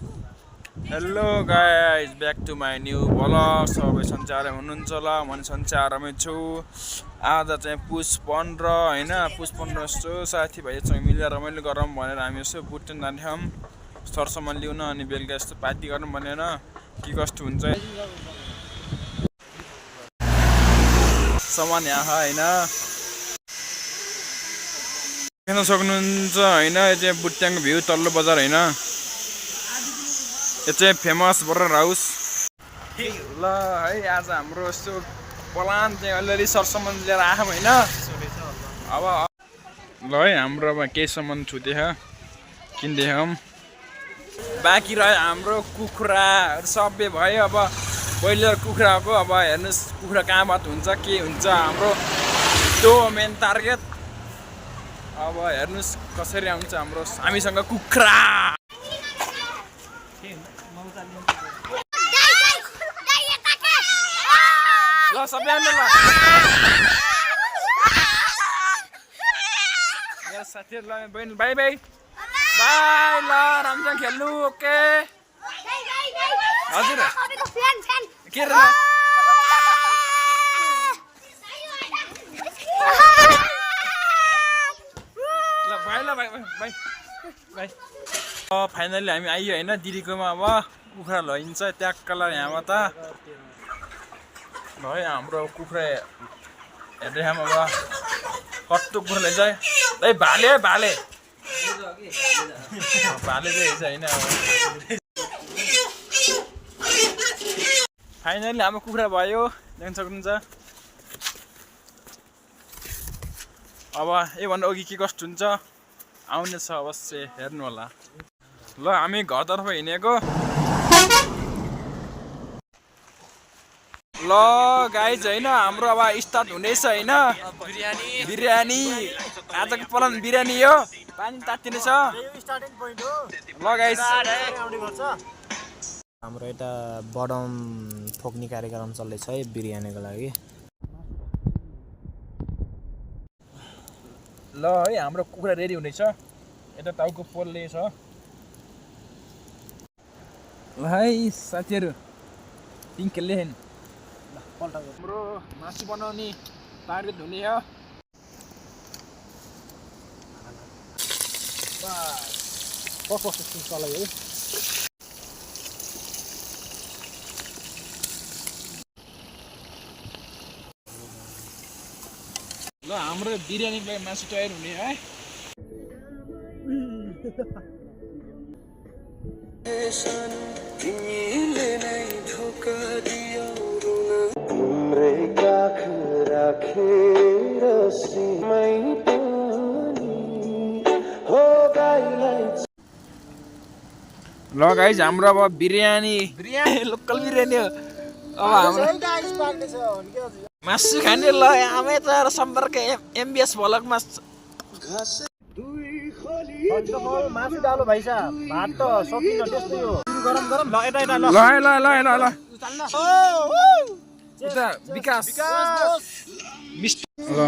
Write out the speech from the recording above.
Hello guys back to my new blog. सबै सन्चै आराम हुनुहुन्छ होला, म पनि सन्चै आरामै छु। आज चाहिँ पुस 15 होइन, पुस 15 यस्तो साथीभाइसँग मिलेर रमाइलो गरौँ भनेर हामी यसो बुटन जान्थ्यौँ सरसामान ल्याउन, अनि बेलुका यस्तो पार्टी गरौँ भनेर। के कस्तो हुन्छ सामान यहाँ होइन हेर्न सक्नुहुन्छ होइन। यो चाहिँ बुट्याङको भ्यू तल्लो बजार होइन, यो चाहिँ फेमस बर्गर हाउस ल है। आज हाम्रो यस्तो प्लान चाहिँ अलिअलि सरसामान लिएर आयौँ होइन। अब ल है, हाम्रो अब केही सामान छुटेछ किन्दैछौँ। बाँकी रह्यो हाम्रो कुखुराहरू सबै भयो। अब ब्रोइलर कुखुराको अब हेर्नुहोस् कुखुरा कहाँबाट हुन्छ के हुन्छ, हाम्रो त्यो मेन टार्गेट। अब हेर्नुहोस् कसरी आउँछ हाम्रो हामीसँग कुखुरा। ल सबै आउनु ल मेरो साथीहरू, ल बहिनी बाई बाई बाई। ल राम्रोसँग खेल्नु ओके हजुर के रे ल भाइ ल भाइ भाइ भाइ। फाइनली हामी आइयो होइन दिदीकोमा। अब कुखुरा लैन्छ ट्याक कलर यहाँबाट ल है। हाम्रो कुखुरा हेर्दै अब कस्तो कुखुरा लैन्छ है भाले भाले भाले चाहिँ हेर्छ होइन। फाइनली हाम्रो कुखुरा भयो, देख्न सक्नुहुन्छ। अब योभन्दा अघि के कस्तो हुन्छ आउनेछ अवश्य हेर्नु होला। ल हामी घरतर्फ हिँडेको। ल गाइज होइन, हाम्रो अब स्टार्ट हुँदैछ होइन। बिरयानी आजको प्लान बिरयानी हो, पानी तात्तिनेछ। ल गाइज हाम्रो यता बडम ठोक्ने कार्यक्रम चल्दैछ है बिरयानीको लागि। ल है, हाम्रो कुखुरा रेडी हुँदैछ। यता टाउको पोल्ने छ। ल है साथीहरू पिङ्केलले हाम्रो मासु बनाउने टार्गेट हुने हो। चलायो है। ल हाम्रो बिरयानीको लागि मासु तयार हुने है। ल गाइज हाम्रो अब बिरयानी लोकल बिरयानी हो। अब हाम्रो मासु खाने ल आमै त सम्पर्क एमबिएस भ्लगमा। मासु डालो भाइ साहब, भात त सकिन त्यस्तै हो। गरम गरम ल यता यता ल ल ल ल ल ल उता विकास ल